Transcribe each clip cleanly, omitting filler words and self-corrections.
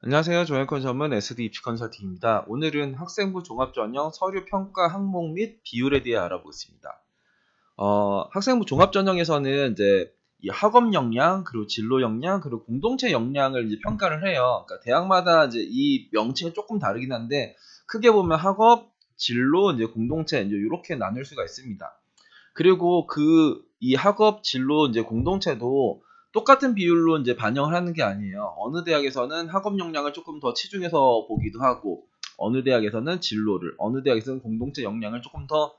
안녕하세요. 조앵컨 전문 SD 입시 컨설팅입니다. 오늘은 학생부 종합전형 서류 평가 항목 및 비율에 대해 알아보겠습니다. 학생부 종합전형에서는 이제 이 학업 역량, 그리고 진로 역량, 그리고 공동체 역량을 이제 평가를 해요. 그러니까 대학마다 이제 이 명칭이 조금 다르긴 한데 크게 보면 학업, 진로, 이제 공동체 이제 이렇게 나눌 수가 있습니다. 그리고 이 학업, 진로, 이제 공동체도 똑같은 비율로 이제 반영을 하는 게 아니에요. 어느 대학에서는 학업 역량을 조금 더 치중해서 보기도 하고, 어느 대학에서는 진로를, 어느 대학에서는 공동체 역량을 조금 더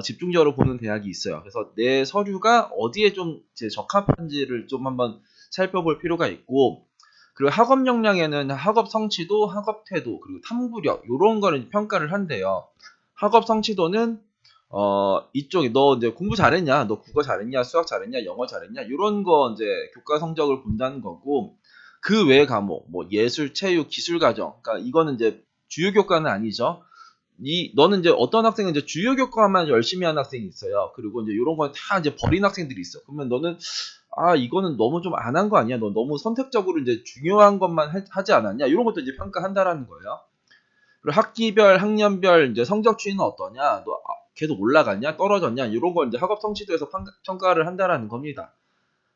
집중적으로 보는 대학이 있어요. 그래서 내 서류가 어디에 좀 이제 적합한지를 좀 한번 살펴볼 필요가 있고, 그리고 학업 역량에는 학업 성취도, 학업 태도, 그리고 탐구력, 이런 거를 평가를 한대요. 학업 성취도는 이쪽에 너 이제 공부 잘했냐, 너 국어 잘했냐, 수학 잘했냐, 영어 잘했냐, 이런 거 이제 교과 성적을 본다는 거고, 그 외 과목, 뭐 예술, 체육, 기술 과정, 그러니까 이거는 이제 주요 교과는 아니죠. 너는 이제 어떤 학생은 이제 주요 교과만 열심히 하는 학생이 있어요. 그리고 이제 이런 건 다 이제 버린 학생들이 있어. 그러면 너는 이거는 너무 좀 안 한 거 아니야? 너 너무 선택적으로 이제 중요한 것만 하지 않았냐? 이런 것도 이제 평가한다라는 거예요. 그리고 학기별, 학년별 이제 성적 추이는 어떠냐? 너 계속 올라갔냐? 떨어졌냐? 이런 걸 이제 학업 성취도에서 평가를 한다라는 겁니다.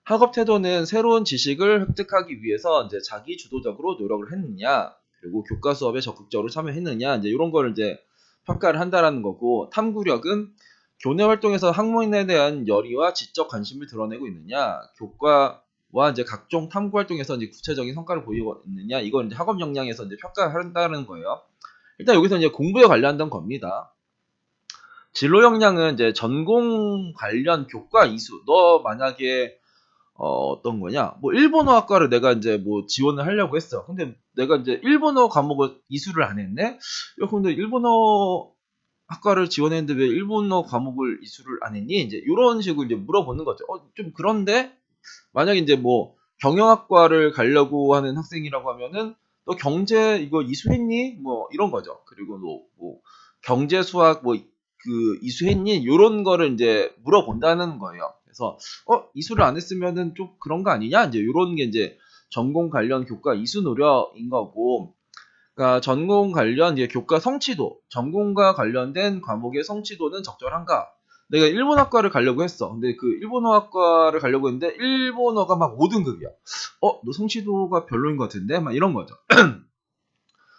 학업 태도는 새로운 지식을 획득하기 위해서 이제 자기 주도적으로 노력을 했느냐, 그리고 교과 수업에 적극적으로 참여했느냐, 이제 이런 걸 이제 평가를 한다라는 거고, 탐구력은 교내 활동에서 학문에 대한 열의와 지적 관심을 드러내고 있느냐, 교과와 이제 각종 탐구 활동에서 이제 구체적인 성과를 보이고 있느냐, 이걸 이제 학업 역량에서 이제 평가한다는 거예요. 일단 여기서 이제 공부에 관련된 겁니다. 진로 역량은 이제 전공 관련 교과 이수. 너 만약에 어떤 거냐? 뭐 일본어학과를 내가 이제 뭐 지원을 하려고 했어. 근데 내가 이제 일본어 과목을 이수를 안 했네? 야, 근데 일본어 학과를 지원했는데 왜 일본어 과목을 이수를 안 했니? 이제 이런 식으로 이제 물어보는 거죠. 좀 그런데 만약에 이제 뭐 경영학과를 가려고 하는 학생이라고 하면은 너 경제 이거 이수했니? 뭐 이런 거죠. 그리고 뭐 경제 수학 뭐 그 이수했니? 요런 거를 이제 물어본다는 거예요. 그래서 이수를 안 했으면은 좀 그런 거 아니냐? 이제 요런 게 이제 전공 관련 교과 이수 노력인 거고, 그러니까 전공 관련 이제 교과 성취도, 전공과 관련된 과목의 성취도는 적절한가? 내가 일본어학과를 가려고 했어. 근데 그 일본어학과를 가려고 했는데 일본어가 막 5등급이야. 너 성취도가 별로인 것 같은데? 막 이런 거죠.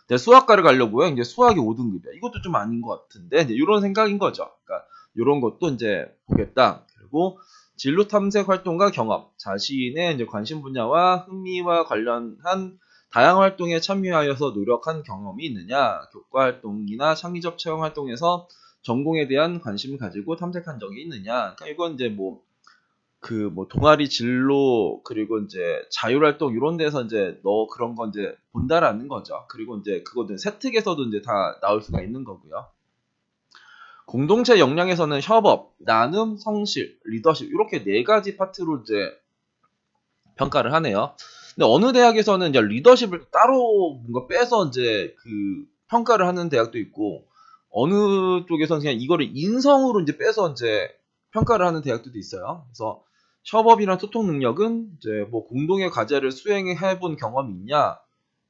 내가 수학과를 가려고 해. 이제 수학이 5등급이야. 이것도 좀 아닌 것 같은데? 이제 이런 생각인 거죠. 그러니까 이런 것도 이제 보겠다. 그리고 진로 탐색 활동과 경험, 자신의 이제 관심 분야와 흥미와 관련한 다양한 활동에 참여하여서 노력한 경험이 있느냐, 교과 활동이나 창의적 체험 활동에서 전공에 대한 관심을 가지고 탐색한 적이 있느냐. 그러니까 이건 이제 뭐 동아리 진로, 그리고 이제 자율활동 이런 데서 이제 너 그런 건 이제 본다라는 거죠. 그리고 이제 그거는 세특에서도 이제 다 나올 수가 있는 거고요. 공동체 역량에서는 협업, 나눔, 성실, 리더십 이렇게 네 가지 파트로 이제 평가를 하네요. 근데 어느 대학에서는 이제 리더십을 따로 뭔가 빼서 이제 그 평가를 하는 대학도 있고, 어느 쪽에서는 그냥 이거를 인성으로 이제 빼서 이제 평가를 하는 대학들도 있어요. 그래서 협업이나 소통 능력은 이제 뭐 공동의 과제를 수행해 본 경험이 있냐,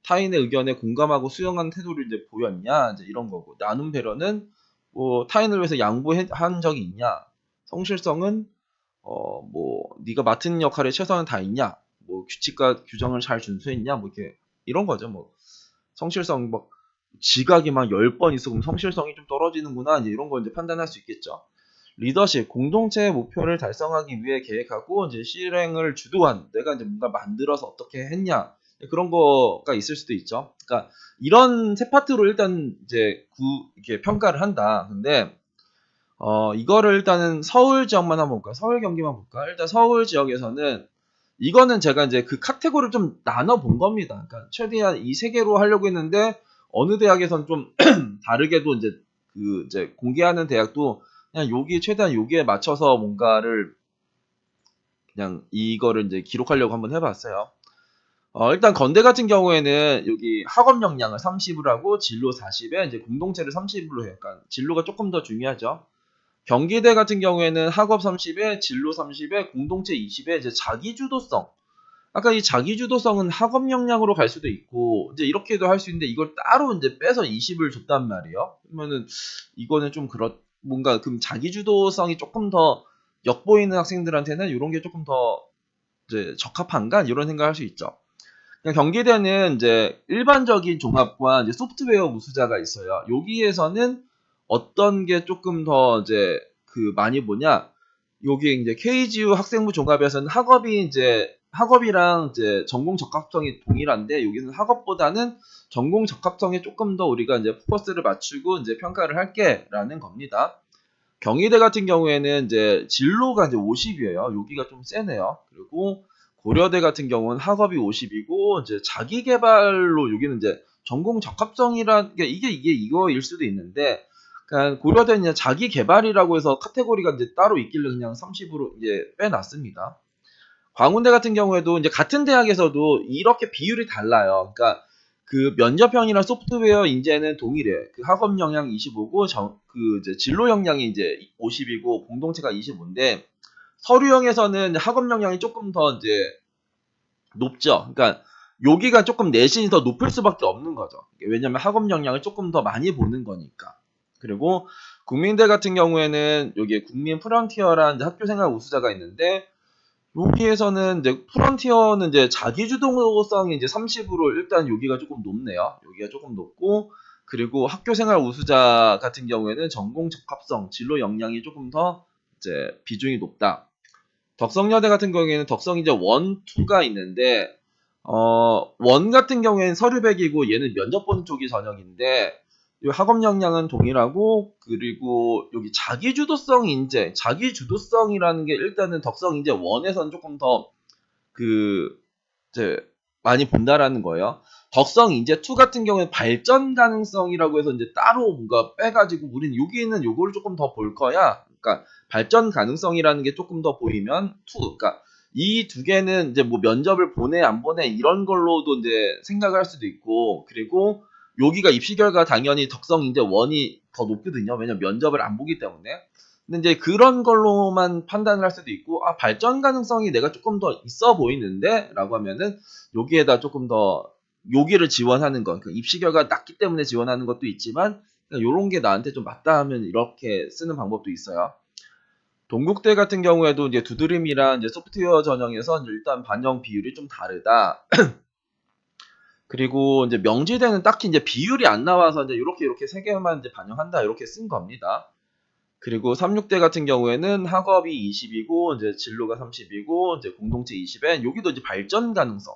타인의 의견에 공감하고 수용하는 태도를 이제 보였냐, 이제 이런 거고, 나눔 배려는 뭐 타인을 위해서 양보한 적이 있냐, 성실성은 뭐 네가 맡은 역할에 최선을 다했냐, 뭐 규칙과 규정을 잘 준수했냐, 뭐 이렇게 이런 거죠. 뭐 성실성 막 지각이 막 10번 있어 그럼 성실성이 좀 떨어지는구나, 이제 이런 거 이제 판단할 수 있겠죠. 리더십, 공동체의 목표를 달성하기 위해 계획하고 이제 실행을 주도한, 내가 이제 뭔가 만들어서 어떻게 했냐, 그런 거가 있을 수도 있죠. 그러니까 이런 세 파트로 일단 이제 이렇게 평가를 한다. 근데 이거를 일단은 서울 지역만 한번 볼까요? 서울 경기만 볼까요? 일단 서울 지역에서는 이거는 제가 이제 그 카테고리를 좀 나눠 본 겁니다. 그러니까 최대한 이 세 개로 하려고 했는데 어느 대학에서는 좀 다르게도 이제 공개하는 대학도 그냥 여기 최대한 여기에 맞춰서 뭔가를 그냥 이거를 이제 기록하려고 한번 해봤어요. 일단 건대 같은 경우에는 여기 학업 역량을 30으로 하고 진로 40에 이제 공동체를 30으로 해요. 그러니까 진로가 조금 더 중요하죠. 경기대 같은 경우에는 학업 30에 진로 30에 공동체 20에 이제 자기주도성. 아까 이 자기주도성은 학업 역량으로 갈 수도 있고 이제 이렇게도 할 수 있는데 이걸 따로 이제 빼서 20을 줬단 말이에요. 그러면은 이거는 좀 뭔가 그럼 자기주도성이 조금 더 엿보이는 학생들한테는 이런 게 조금 더 이제 적합한가 이런 생각을 할 수 있죠. 그냥 경기대는 이제 일반적인 종합과 이제 소프트웨어 우수자가 있어요. 여기에서는 어떤 게 조금 더 이제 그 많이 보냐? 여기 이제 KGU 학생부 종합에서는 학업이랑 이제 전공 적합성이 동일한데 여기는 학업보다는 전공 적합성에 조금 더 우리가 이제 포커스를 맞추고 이제 평가를 할게라는 겁니다. 경희대 같은 경우에는 이제 진로가 이제 50이에요. 여기가 좀 세네요. 그리고 고려대 같은 경우는 학업이 50이고 이제 자기 개발로 여기는 이제 전공 적합성이란 이게 이거일 수도 있는데 그러니까 고려대는 그냥 자기 개발이라고 해서 카테고리가 이제 따로 있길래 그냥 30으로 이제 빼놨습니다. 광운대 같은 경우에도 이제 같은 대학에서도 이렇게 비율이 달라요. 그러니까 그 면접형이랑 소프트웨어 인재는 동일해. 그 학업 역량 25고 그 이제 진로 역량이 이제 50이고 공동체가 25인데 서류형에서는 학업 역량이 조금 더 이제 높죠. 그러니까 여기가 조금 내신이 더 높을 수밖에 없는 거죠. 왜냐면 학업 역량을 조금 더 많이 보는 거니까. 그리고 국민대 같은 경우에는 여기에 국민 프런티어라는 학교생활 우수자가 있는데 여기에서는 이제 프론티어는 이제 자기주도성이 이제 30으로 일단 여기가 조금 높네요. 여기가 조금 높고 그리고 학교생활 우수자 같은 경우에는 전공 적합성, 진로 역량이 조금 더 이제 비중이 높다. 덕성여대 같은 경우에는 덕성 이제 1, 2가 있는데 원 같은 경우에는 서류백이고 얘는 면접 보는 쪽이 전형인데 이 학업 역량은 동일하고 그리고 여기 자기주도성 인재, 자기주도성이라는 게 일단은 덕성 인재 1에서는 조금 더 그 이제 많이 본다라는 거예요. 덕성 인재 2 같은 경우에 발전 가능성이라고 해서 이제 따로 뭔가 빼가지고 우린 여기는 요거를 조금 더 볼 거야. 그러니까 발전 가능성이라는 게 조금 더 보이면 2, 그러니까 이 두 개는 이제 뭐 면접을 보내 안 보내 이런 걸로도 이제 생각을 할 수도 있고 그리고 여기가 입시 결과 당연히 덕성 인재 1이 더 높거든요. 왜냐면 면접을 안 보기 때문에. 근데 이제 그런 걸로만 판단을 할 수도 있고 발전 가능성이 내가 조금 더 있어 보이는데 라고 하면은 여기에다 조금 더 여기를 지원하는 것, 그러니까 입시 결과 낮기 때문에 지원하는 것도 있지만 이런 게 나한테 좀 맞다 하면 이렇게 쓰는 방법도 있어요. 동국대 같은 경우에도 이제 두드림이랑 이제 소프트웨어 전형에서 일단 반영 비율이 좀 다르다. 그리고 이제 명지대는 딱히 이제 비율이 안 나와서 이제 이렇게 세 개만 이제 반영한다 이렇게 쓴 겁니다. 그리고 36대 같은 경우에는 학업이 20이고 이제 진로가 30이고 이제 공동체 20에 여기도 이제 발전 가능성.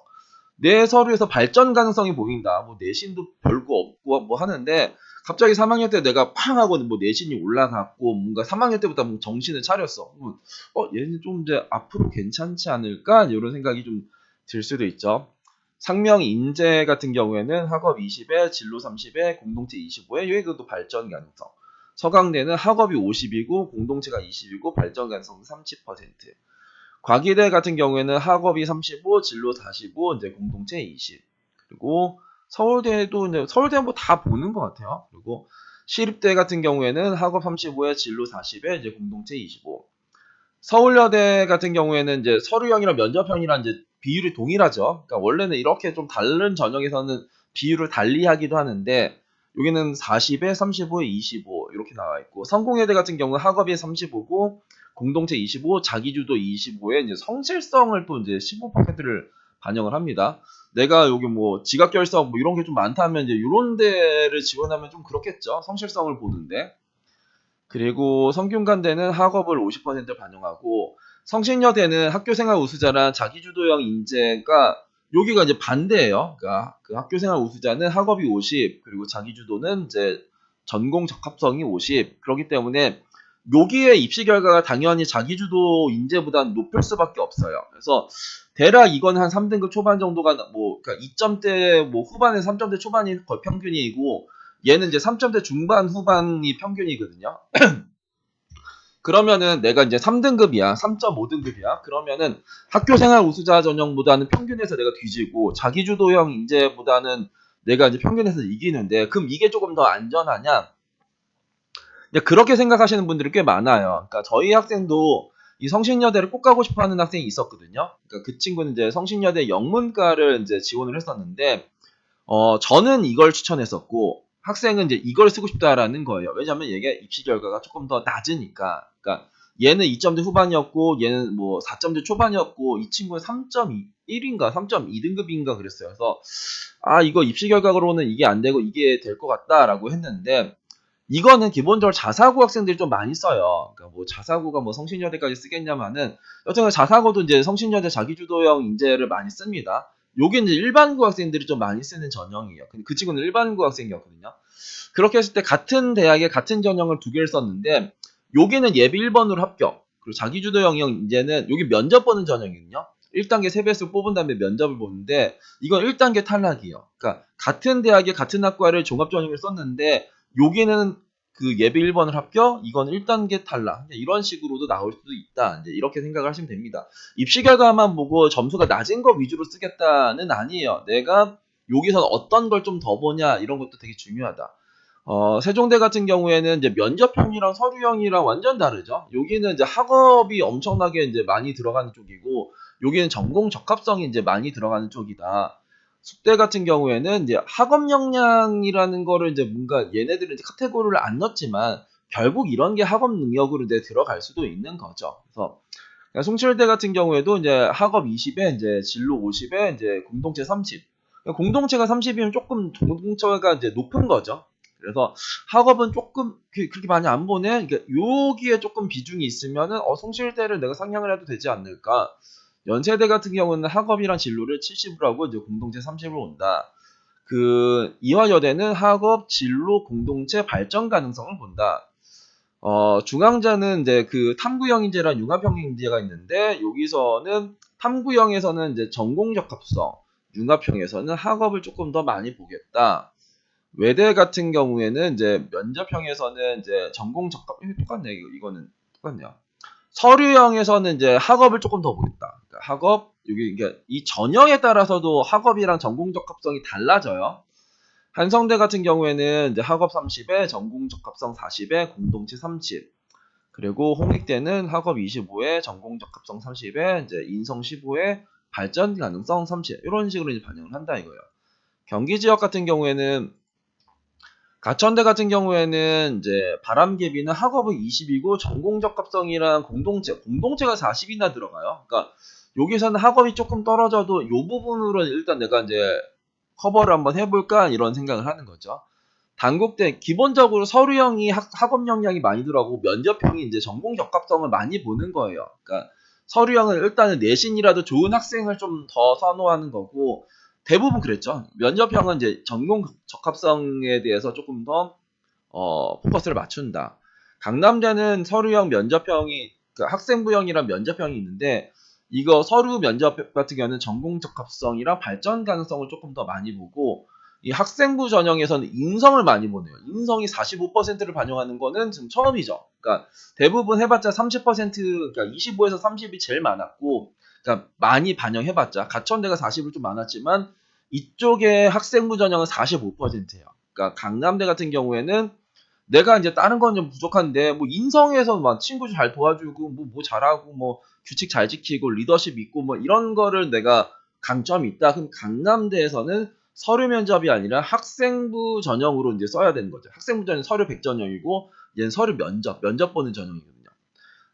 내 서류에서 발전 가능성이 보인다. 뭐 내신도 별거 없고 뭐 하는데 갑자기 3학년 때 내가 팡 하고 뭐 내신이 올라갔고 뭔가 3학년 때부터 뭐 정신을 차렸어. 얘는 좀 이제 앞으로 괜찮지 않을까? 이런 생각이 좀 들 수도 있죠. 상명 인재 같은 경우에는 학업 20에 진로 30에 공동체 25에 여기도 발전 가능성. 서강대는 학업이 50이고 공동체가 20이고 발전 가능성 30%. 과기대 같은 경우에는 학업이 35, 진로 45, 이제 공동체 20. 그리고 서울대도 이제 서울대 뭐 다 보는 것 같아요. 그리고 시립대 같은 경우에는 학업 35에 진로 40에 이제 공동체 25. 서울여대 같은 경우에는 이제 서류형이랑 면접형이랑 이제 비율이 동일하죠. 그러니까 원래는 이렇게 좀 다른 전형에서는 비율을 달리하기도 하는데 여기는 40에 35에 25 이렇게 나와 있고 성공회대 같은 경우는 학업이 35고 공동체 25, 자기주도 25에 이제 성실성을 또 이제 15%를 반영을 합니다. 내가 여기 뭐 지각결석 뭐 이런 게 좀 많다면 이제 이런 데를 지원하면 좀 그렇겠죠. 성실성을 보는데. 그리고 성균관대는 학업을 50% 반영하고 성신여대는 학교생활 우수자란 자기주도형 인재가 여기가 이제 반대예요. 그러니까 그 학교생활 우수자는 학업이 50 그리고 자기주도는 이제 전공 적합성이 50 그렇기 때문에 여기에 입시 결과가 당연히 자기주도 인재보다는 높을 수밖에 없어요. 그래서 대략 이건 한 3등급 초반 정도가 뭐 그러니까 2점대 뭐 후반에 3점대 초반이 거의 평균이고 얘는 이제 3점대 중반 후반이 평균이거든요. 그러면은 내가 이제 3등급이야. 3.5등급이야. 그러면은 학교생활 우수자 전형보다는 평균에서 내가 뒤지고 자기주도형 인재보다는 내가 이제 평균에서 이기는데 그럼 이게 조금 더 안전하냐? 그렇게 생각하시는 분들이 꽤 많아요. 그러니까 저희 학생도 이 성신여대를 꼭 가고 싶어 하는 학생이 있었거든요. 그러니까 그 친구는 이제 성신여대 영문과를 이제 지원을 했었는데, 저는 이걸 추천했었고, 학생은 이제 이걸 쓰고 싶다라는 거예요. 왜냐면 얘가 입시 결과가 조금 더 낮으니까. 그러니까 얘는 2점대 후반이었고, 얘는 뭐 4점대 초반이었고, 이 친구는 3.1인가 3.2등급인가 그랬어요. 그래서, 이거 입시 결과로는 이게 안 되고 이게 될 것 같다라고 했는데, 이거는 기본적으로 자사고 학생들이 좀 많이 써요. 그러니까 뭐 자사고가 뭐 성신여대까지 쓰겠냐마는, 여튼 자사고도 이제 성신여대 자기주도형 인재를 많이 씁니다. 요게 이제 일반고 학생들이 좀 많이 쓰는 전형이에요. 근데 그 친구는 일반고 학생이었거든요. 그렇게 했을 때 같은 대학에 같은 전형을 두 개를 썼는데, 여기는 예비 1번으로 합격. 그리고 자기주도형 인재는 여기 면접 보는 전형이거든요. 1단계 세배수 뽑은 다음에 면접을 보는데, 이건 1단계 탈락이에요. 그러니까 같은 대학에 같은 학과를 종합전형을 썼는데, 여기는 그 예비 1번을 합격, 이건 1단계 탈락. 이런 식으로도 나올 수도 있다. 이제 이렇게 생각을 하시면 됩니다. 입시 결과만 보고 점수가 낮은 거 위주로 쓰겠다는 아니에요. 내가 여기서 어떤 걸 좀 더 보냐, 이런 것도 되게 중요하다. 세종대 같은 경우에는 이제 면접형이랑 서류형이랑 완전 다르죠. 여기는 이제 학업이 엄청나게 이제 많이 들어가는 쪽이고, 여기는 전공 적합성이 이제 많이 들어가는 쪽이다. 숙대 같은 경우에는 이제 학업 역량이라는 거를 이제 뭔가 얘네들은 이제 카테고리를 안 넣었지만, 결국 이런 게 학업 능력으로 이제 들어갈 수도 있는 거죠. 그래서 송칠대 같은 경우에도 이제 학업 20에 이제 진로 50에 이제 공동체 30. 공동체가 30이면 조금 공동체가 이제 높은 거죠. 그래서 학업은 조금 그렇게 많이 안 보네. 그러니까 여기에 조금 비중이 있으면은 송실대를 내가 상향을 해도 되지 않을까. 연세대 같은 경우는 학업이랑 진로를 70으로 하고 이제 공동체 30으로 온다. 그 이화여대는 학업, 진로, 공동체 발전 가능성을 본다. 중앙자는 이제 그 탐구형 인재랑 융합형 인재가 있는데, 여기서는 탐구형에서는 이제 전공 적합성, 융합형에서는 학업을 조금 더 많이 보겠다. 외대 같은 경우에는 이제 면접형에서는 이제 전공 적합, 이거 똑같네, 이거는 똑같네요. 서류형에서는 이제 학업을 조금 더 보겠다. 그러니까 학업, 여기, 그러니까 이 전형에 따라서도 학업이랑 전공 적합성이 달라져요. 한성대 같은 경우에는 이제 학업 30에 전공 적합성 40에 공동체 30. 그리고 홍익대는 학업 25에 전공 적합성 30에 이제 인성 15에 발전 가능성 30. 이런 식으로 이제 반영을 한다 이거예요. 경기 지역 같은 경우에는 가천대 같은 경우에는 이제 바람개비는 학업은 20이고 전공 적합성이랑 공동체가 40이나 들어가요. 그러니까 여기서는 학업이 조금 떨어져도 이 부분으로 일단 내가 이제 커버를 한번 해볼까 이런 생각을 하는 거죠. 단국대 기본적으로 서류형이 학업 역량이 많이 들어가고, 면접형이 이제 전공 적합성을 많이 보는 거예요. 그러니까 서류형은 일단은 내신이라도 좋은 학생을 좀 더 선호하는 거고, 대부분 그랬죠. 면접형은 이제 전공 적합성에 대해서 조금 더 포커스를 맞춘다. 강남대는 서류형 면접형이, 그 학생부형이랑 면접형이 있는데, 이거 서류 면접 같은 경우는 전공 적합성이랑 발전 가능성을 조금 더 많이 보고, 이 학생부 전형에서는 인성을 많이 보네요. 인성이 45%를 반영하는 거는 지금 처음이죠. 그러니까 대부분 해봤자 30%, 그러니까 25에서 30이 제일 많았고, 그러니까 많이 반영해봤자 가천대가 40을 좀 많았지만, 이쪽에 학생부 전형은 45%예요. 그러니까 강남대 같은 경우에는 내가 이제 다른 건 좀 부족한데, 뭐 인성에서 막 친구 잘 도와주고 뭐 잘하고 뭐 규칙 잘 지키고 리더십 있고 뭐 이런 거를 내가 강점이 있다. 그럼 강남대에서는 서류 면접이 아니라 학생부 전형으로 이제 써야 되는 거죠. 학생부 전형 서류 100 전형이고, 얘는 서류 면접 보는 전형이거든요.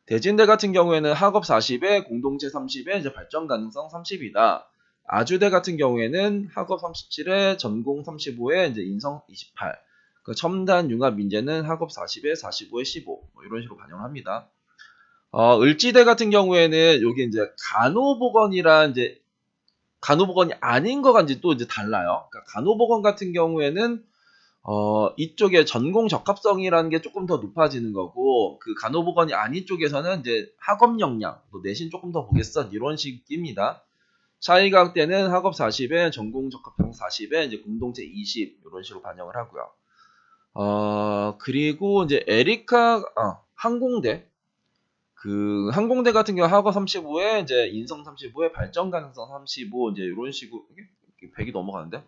대진대 같은 경우에는 학업 40에 공동체 30에 이제 발전 가능성 30이다. 아주대 같은 경우에는 학업 37에 전공 35에 이제 인성 28. 그 첨단 융합 인재는 학업 40에 45에 15. 뭐 이런 식으로 반영을 합니다. 을지대 같은 경우에는 여기 이제 간호보건이랑 이제 간호보건이 아닌 거가 이제 또 이제 달라요. 그러니까 간호보건 같은 경우에는 이쪽에 전공 적합성이라는 게 조금 더 높아지는 거고, 그 간호보건이 아닌 쪽에서는 이제 학업 역량, 또 내신 조금 더 보겠어, 이런 식입니다. 사회과학대는 학업 40에 전공 적합성 40에 이제 공동체 20, 이런 식으로 반영을 하고요. 그리고 이제 항공대. 그 항공대 같은 경우 학업 35에 이제 인성 35에 발전 가능성 35, 이제 이런 식으로. 이게 100이 넘어가는데?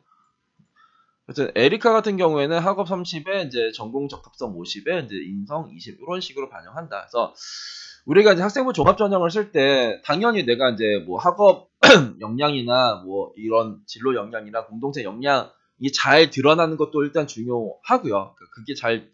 하여튼 에리카 같은 경우에는 학업 30에 이제 전공 적합성 50에 이제 인성 20, 이런 식으로 반영한다. 그래서 우리가 이제 학생부 종합 전형을 쓸 때 당연히 내가 이제 뭐 학업 역량이나 뭐 이런 진로 역량이나 공동체 역량이 잘 드러나는 것도 일단 중요하고요. 그게 잘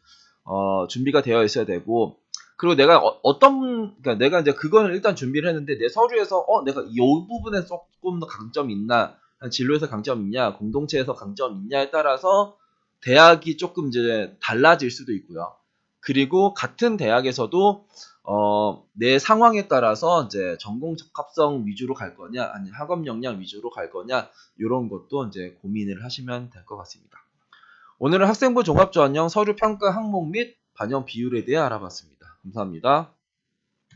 준비가 되어 있어야 되고, 그리고 내가 그러니까 내가 이제 그거는 일단 준비를 했는데 내 서류에서 내가 이 부분에 조금 더 강점이 있나, 진로에서 강점이 있냐, 공동체에서 강점이 있냐에 따라서 대학이 조금 이제 달라질 수도 있고요. 그리고 같은 대학에서도 내 상황에 따라서 이제 전공 적합성 위주로 갈 거냐, 아니 학업 역량 위주로 갈 거냐, 이런 것도 이제 고민을 하시면 될 것 같습니다. 오늘은 학생부 종합전형 서류 평가 항목 및 반영 비율에 대해 알아봤습니다. 감사합니다.